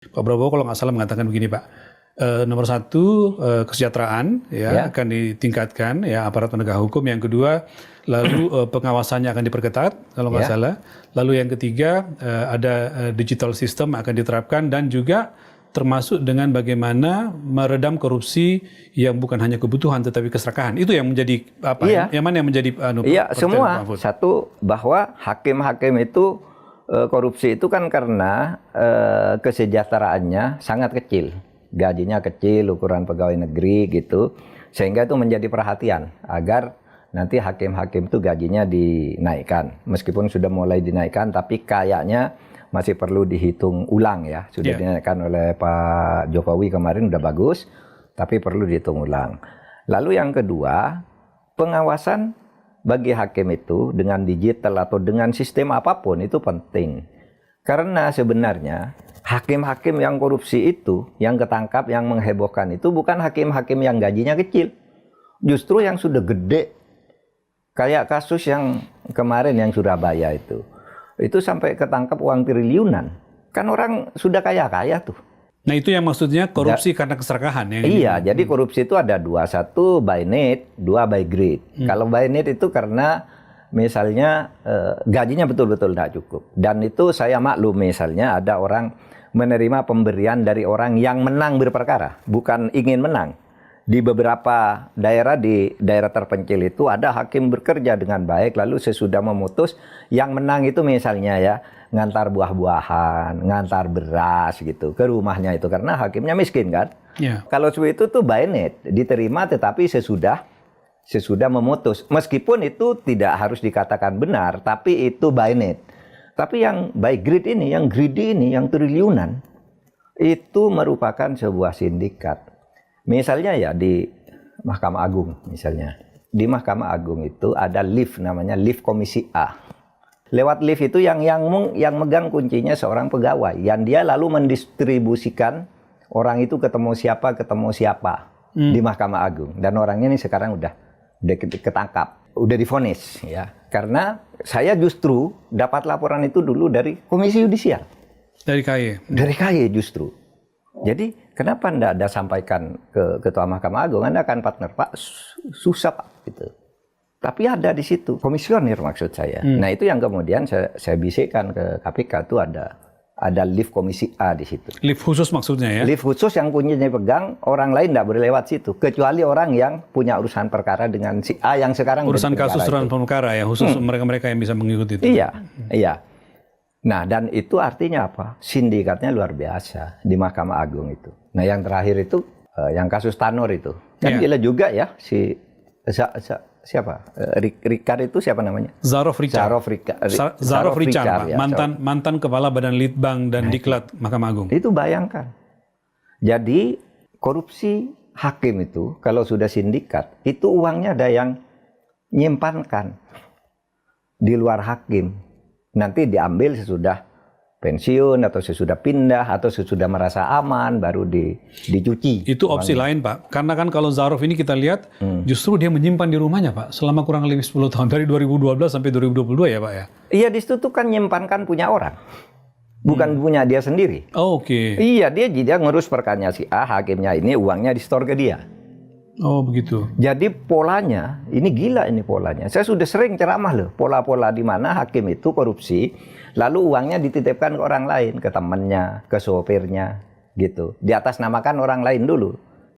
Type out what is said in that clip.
Pak Prabowo kalau nggak salah mengatakan begini, Pak. Nomor satu, kesejahteraan ya akan ditingkatkan ya aparat penegak hukum. Yang kedua, lalu pengawasannya akan diperketat kalau nggak salah. Lalu yang ketiga, ada digital system akan diterapkan dan juga termasuk dengan bagaimana meredam korupsi yang bukan hanya kebutuhan tetapi keserakahan. Itu yang menjadi apa? Yang mana yang menjadi semua. Satu, bahwa hakim-hakim itu korupsi itu kan karena kesejahteraannya sangat kecil, gajinya kecil, ukuran pegawai negeri gitu, sehingga itu menjadi perhatian agar nanti hakim-hakim itu gajinya dinaikkan. Meskipun sudah mulai dinaikkan, tapi kayaknya masih perlu dihitung ulang ya. Sudah dinaikkan oleh Pak Jokowi kemarin, udah bagus, tapi perlu dihitung ulang. Lalu yang kedua, pengawasan bagi hakim itu dengan digital atau dengan sistem apapun itu penting. Karena sebenarnya hakim-hakim yang korupsi itu, yang ketangkap, yang menghebohkan itu bukan hakim-hakim yang gajinya kecil. Justru yang sudah gede. Kayak kasus yang kemarin yang Surabaya itu sampai ketangkap uang triliunan. Kan orang sudah kaya-kaya tuh. Nah itu yang maksudnya korupsi karena keserakahan ya? Iya, jadi korupsi itu ada dua, satu by need, dua by greed. Kalau by need itu karena misalnya gajinya betul-betul tidak cukup. Dan itu saya maklum misalnya ada orang menerima pemberian dari orang yang menang berperkara, bukan ingin menang. Di beberapa daerah, di daerah terpencil itu ada hakim bekerja dengan baik, lalu sesudah memutus, yang menang itu misalnya ya, ngantar buah-buahan, ngantar beras gitu ke rumahnya itu karena hakimnya miskin kan. Kalau seperti itu tuh by need, diterima tetapi sesudah memutus. Meskipun itu tidak harus dikatakan benar, tapi itu by need. Tapi yang by greed ini, yang greedy ini, yang triliunan, itu merupakan sebuah sindikat. Misalnya ya di Mahkamah Agung misalnya. Di Mahkamah Agung itu ada lift namanya lift Komisi A. Lewat lift itu yang megang kuncinya seorang pegawai, yang dia lalu mendistribusikan orang itu ketemu siapa di Mahkamah Agung. Dan orangnya ini sekarang udah ketangkap, udah divonis ya. Karena saya justru dapat laporan itu dulu dari Komisi Yudisial. Dari KY? Dari KY justru. Jadi kenapa Anda sampaikan ke Ketua Mahkamah Agung, Anda kan partner Pak, susah Pak gitu. Tapi ada di situ, komisioner maksud saya. Nah itu yang kemudian saya bisikkan ke KPK, itu ada lift Komisi A di situ. Lift khusus maksudnya ya? Lift khusus yang kuncinya pegang, orang lain tidak boleh lewat situ. Kecuali orang yang punya urusan perkara dengan si A yang sekarang urusan kasus urusan perkara ya, khusus mereka-mereka yang bisa mengikuti itu. Iya. Nah dan itu artinya apa? Sindikatnya luar biasa di Mahkamah Agung itu. Nah yang terakhir itu, yang kasus Tanur itu. Kan gila juga ya si... siapa? Ricard itu siapa namanya? Zarof Richard, Pak. Ya, mantan kepala Badan Litbang dan Diklat Mahkamah Agung. Itu bayangkan. Jadi korupsi hakim itu kalau sudah sindikat, itu uangnya ada yang nyimpankan di luar hakim. Nanti diambil sesudah pensiun atau sesudah pindah atau sesudah merasa aman baru dicuci. Itu opsi lain Pak. Karena kan kalau Zarof ini kita lihat justru dia menyimpan di rumahnya Pak selama kurang lebih 10 tahun dari 2012 sampai 2022 ya Pak ya. Iya di situ tuh kan menyimpankan punya orang. Bukan punya dia sendiri. Oh, oke. Iya dia ngurus perkaranya si A, hakimnya ini uangnya di-store ke dia. Oh begitu. Jadi polanya, ini gila ini polanya. Saya sudah sering ceramah loh, pola-pola di mana hakim itu korupsi, lalu uangnya dititipkan ke orang lain, ke temannya, ke sopirnya, gitu. Di atas namakan orang lain dulu.